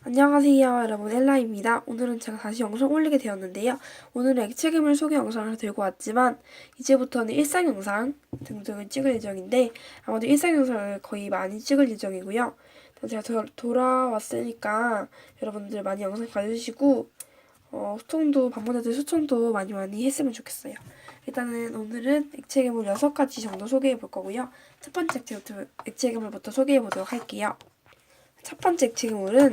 안녕하세요 여러분, 엘라입니다. 오늘은 제가 다시 영상 올리게 되었는데요. 오늘은 액체괴물 소개 영상을 들고 왔지만 이제부터는 일상 영상 등등을 찍을 예정인데 아마도 일상 영상을 거의 많이 찍을 예정이고요. 제가 돌아왔으니까 여러분들 많이 영상 봐주시고 소통도 방문자들 소통도 많이 했으면 좋겠어요. 일단은 오늘은 액체괴물 6가지 정도 소개해 볼 거고요. 첫 번째 액체괴물부터 소개해 보도록 할게요. 첫 번째 액체괴물은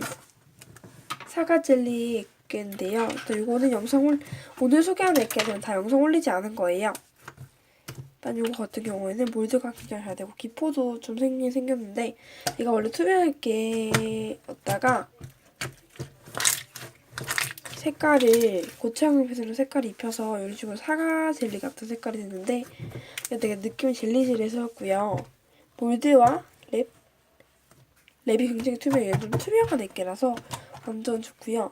사과 젤리 액괴인데요. 또 이거는 오늘 소개하는 액괴는 다 영상 올리지 않은 거예요. 일단 이거 같은 경우에는 몰드가 굉장히 잘 되고 기포도 좀 생겼는데 얘가 원래 투명 액괴였다가 색깔을 고체화학 펜슬로 색깔을 입혀서 이런 식으로 사과 젤리 같은 색깔이 됐는데 되게 느낌이 젤리젤리해서였고요. 몰드와 랩이 굉장히 투명해요. 좀 투명한 액괴라서 완전 좋고요.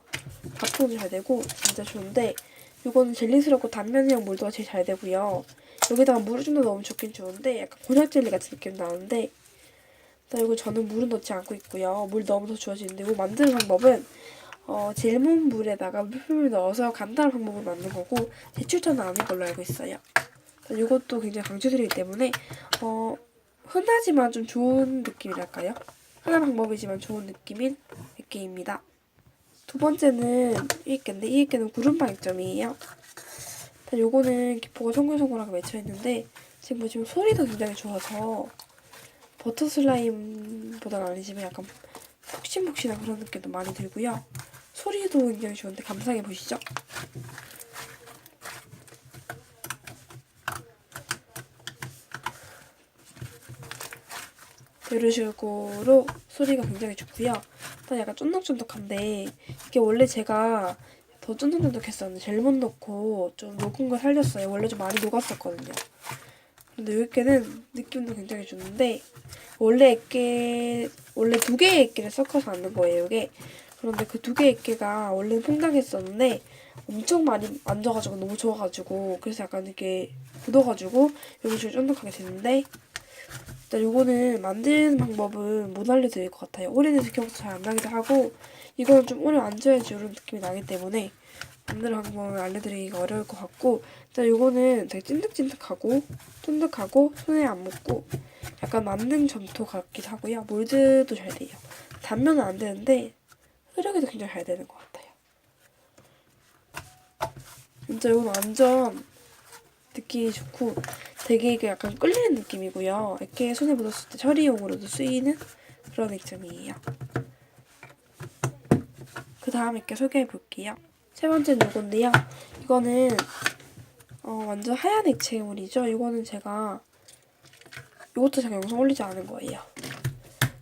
바풍도 잘 되고 진짜 좋은데 이거는 젤리스럽고 단면이랑 몰드가 제일 잘 되고요. 여기다가 물을 좀 더 넣으면 좋긴 좋은데 약간 곤약 젤리 같은 느낌 나는데 일단 이거 저는 물은 넣지 않고 있고요. 물 넣으면 더 좋아지는데 이거 만드는 방법은 젤몬 물에다가 물품을 넣어서 간단한 방법으로 만든 거고 제출처는 아닌 걸로 알고 있어요. 이것도 굉장히 강추드리기 때문에 흔하지만 좀 좋은 느낌이랄까요? 흔한 방법이지만 좋은 느낌인 액기입니다. 두 번째는 이 액기인데 이 액기는 구름방 액점이에요. 요거는 기포가 송글송글하게 맺혀있는데 지금 보시면 소리도 굉장히 좋아서 버터 슬라임보다는 아니지만 약간 푹신푹신한 그런 느낌도 많이 들고요. 소리도 굉장히 좋은데 감상해 보시죠. 이런 식으로 소리가 굉장히 좋고요. 일단 약간 쫀득쫀득한데 이게 원래 제가 더 쫀득쫀득했었는데 젤몬 넣고 좀 녹은 걸 살렸어요. 원래 좀 많이 녹았었거든요. 근데 여기는 느낌도 굉장히 좋은데 원래 두 개의 액기를 섞어서 만든 거예요, 이게. 그런데 그 두 개의 액기가 원래는 퐁당했었는데 엄청 많이 만져가지고 너무 좋아가지고 그래서 약간 이렇게 묻어가지고 여기 좀 쫀득하게 됐는데 일단 요거는 만드는 방법은 못 알려드릴 것 같아요. 오래돼서 기억도 잘 안 나기도 하고 이거는 좀 오래 앉아야지 이런 느낌이 나기 때문에 만드는 방법을 알려드리기가 어려울 것 같고 일단 요거는 되게 찐득찐득하고 쫀득하고 손에 안 묻고 약간 만능 점토 같기도 하고요. 몰드도 잘 돼요. 단면은 안 되는데 흐르기도 굉장히 잘 되는 것 같아요. 진짜 이건 완전 느낌이 좋고 되게 이게 약간 끌리는 느낌이고요. 이렇게 손에 묻었을 때 처리용으로도 쓰이는 그런 액점이에요. 그 다음 이렇게 소개해 볼게요. 세 번째는 이건데요. 이거는 완전 하얀 액체물이죠. 이것도 제가 영상 올리지 않은 거예요.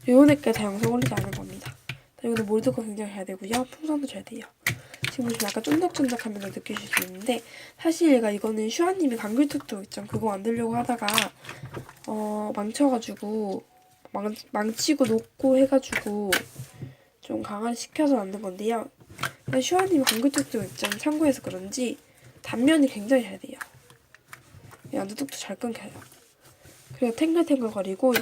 요 액계 다 영상 올리지 않은 겁니다. 이거는 몰드가 굉장히 잘 되고요. 풍선도 잘 돼요. 지금 보시면 약간 쫀득쫀득한 면을 느끼실 수 있는데 사실 이거는 슈아님이 감귤툭툭 있죠. 그거 만들려고 하다가 망쳐가지고 망치고 녹고 해가지고 좀 강화시켜서 만든 건데요. 슈아님이 감귤툭툭 있죠. 참고해서 그런지 단면이 굉장히 잘 돼요. 완전 뚝뚝 잘 끊겨요. 그리고 탱글탱글거리고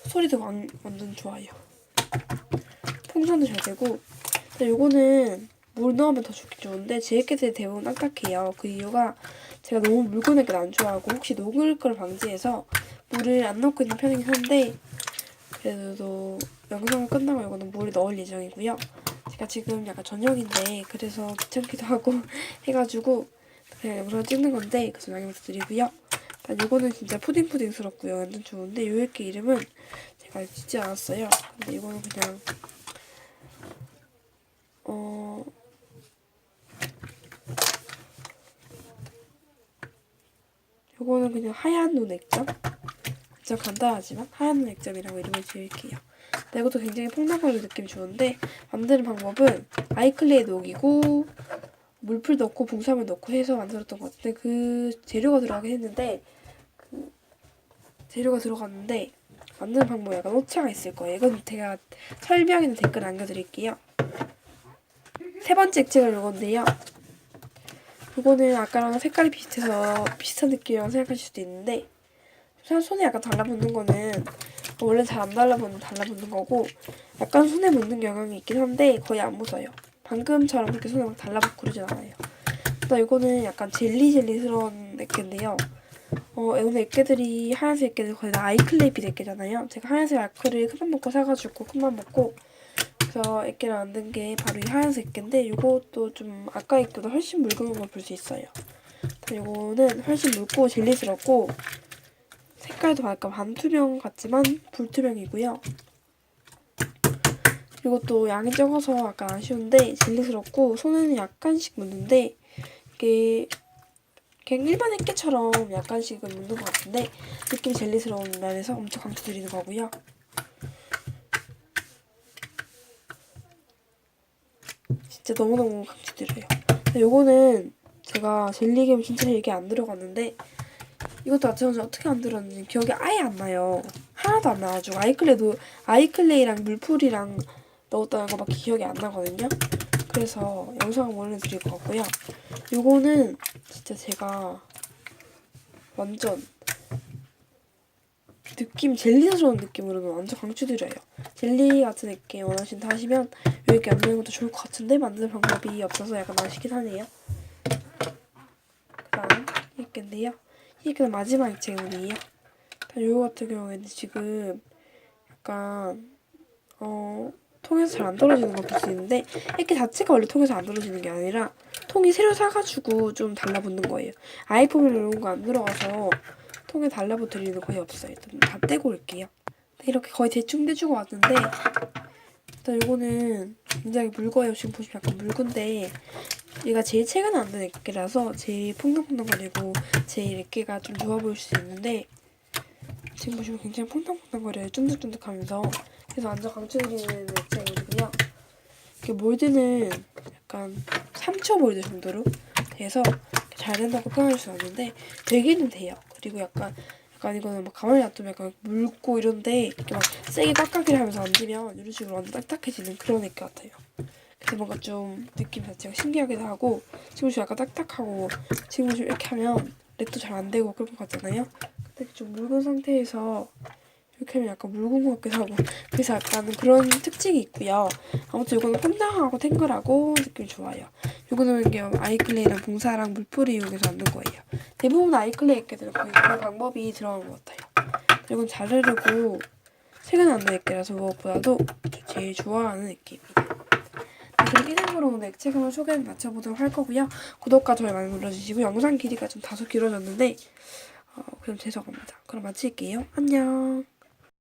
소리도 완전 좋아요. 풍선도 잘 되고 요거는 물 넣으면 더 좋긴 좋은데 제 액기들이 대부분 딱딱해요. 그 이유가 제가 너무 묽은 액기를 안 좋아하고 혹시 녹을 걸 방지해서 물을 안 넣고 있는 편이긴 한데 그래도 영상을 끝나고 이거는 물을 넣을 예정이고요. 제가 지금 약간 저녁인데 그래서 귀찮기도 하고 해가지고 그냥 영상을 찍는 건데 그 점 양해 부탁드리고요. 일단 이거는 진짜 푸딩푸딩스럽고요. 완전 좋은데 요 액기 이름은 제가 짓지 않았어요. 근데 이거는 그냥 요거는 그냥 하얀 눈 액점? 진짜 간단하지만 하얀 눈 액점이라고 이름을 지을게요. 이것도 굉장히 폭락하는 느낌이 좋은데 만드는 방법은 아이클레이 녹이고 물풀 넣고 붕삼을 넣고 해서 만들었던 것 같은데 그 재료가 들어가긴 했는데 만드는 방법에 약간 오차가 있을 거예요. 이건 제가 설명이나 댓글 남겨드릴게요. 세 번째 액체가 이건데요. 이거는 아까랑 색깔이 비슷해서 비슷한 느낌이라고 생각하실 수도 있는데 손에 약간 달라붙는 거는 원래 잘 안 달라붙는 거고 약간 손에 묻는 경향이 있긴 한데 거의 안 묻어요. 방금처럼 그렇게 손에 막 달라붙고 그러진 않아요. 일단 이거는 약간 젤리스러운 액계인데요. 오늘 액계들이 하얀색 액계들 거의 다 아이클레이빛 액계잖아요. 제가 하얀색 아크릴 큰맘 먹고 사가지고 큰맘 먹고 그래서 액계를 만든 게 바로 이 하얀색 액계인데 이것도 좀 아까 액보다 훨씬 묽은 걸 볼 수 있어요. 이거는 훨씬 묽고 젤리스럽고 색깔도 약간 반투명 같지만 불투명이고요. 이것도 양이 적어서 약간 아쉬운데 젤리스럽고 손에는 약간씩 묻는데 이게 그냥 일반 액계처럼 약간씩은 묻는 것 같은데 느낌이 젤리스러운 면에서 엄청 강추드리는 거고요. 진짜 너무너무 강추드려요. 요거는 제가 젤리겜 진짜 얘기 안 들어갔는데 이것도 마찬가지로 어떻게 안 들었는지 기억이 아예 안 나요. 하나도 안 나가지고 아이클레이랑 물풀이랑 넣었다는 거밖에 기억이 안 나거든요. 그래서 영상을 올려드릴 것 같고요. 요거는 진짜 제가 완전 느낌 젤리스러운 느낌으로는 완전 강추드려요. 젤리 같은 느낌 원하신다 하시면 이렇게 만드는 것도 좋을 것 같은데 만드는 방법이 없어서 약간 아쉽긴 하네요. 그다음 이 액인데요. 이 액은 마지막 액체물이에요. 요거 같은 경우에는 지금 약간 통에서 잘 안 떨어지는 걸 볼 수 있는데 액기 자체가 원래 통에서 안 떨어지는 게 아니라 통이 새로 사가지고 좀 달라붙는 거예요. 아이폰에 이런 거 안 들어가서 통에 달라붙을 일은 거의 없어요. 일단 다 떼고 올게요. 이렇게 거의 대충 떼주고 왔는데 일단 요거는 굉장히 묽어요. 지금 보시면 약간 묽은데 얘가 제일 최근에 만든 액기라서 제일 퐁당퐁당거리고 제일 액기가 좀 좋아 보일 수 있는데 지금 보시면 굉장히 퐁당퐁당거려요. 쫀득쫀득하면서 그래서 완전 강추드리는 액체이거든요. 이렇게 몰드는 약간 3초 몰드 정도로 돼서 잘 된다고 표현할 수는 없는데 되기는 돼요. 그리고 약간 이거는 막 가만히 놔두면 약간 묽고 이런데 이렇게 막 세게 깍깍이를 하면서 만지면 이런 식으로 완전 딱딱해지는 그런 액 같아요. 그래서 뭔가 좀 느낌 자체가 신기하기도 하고 지금 약간 딱딱하고 지금 이렇게 하면 랩도 잘 안 되고 그런 것 같잖아요. 근데 좀 묽은 상태에서 이렇게 하면 약간 묽은 것 같기도 하고 그래서 약간 그런 특징이 있고요. 아무튼 이거는 펀당하고 탱글하고 느낌이 좋아요. 이거는 이게 아이클레이랑 봉사랑 물풀이 이용해서 만든 거예요. 대부분 아이클레이 액계들은 거의 그런 방법이 들어간 것 같아요. 이건 잘 흐르고 최근에 만든 액계라서 무엇보다도 제일 좋아하는 액계입니다. 그렇게 이상으로 오늘 액체감을 소개를 마쳐보도록 할 거고요. 구독과 좋아요 많이 눌러주시고 영상 길이가 좀 다소 길어졌는데 그럼 죄송합니다. 그럼 마칠게요. 안녕.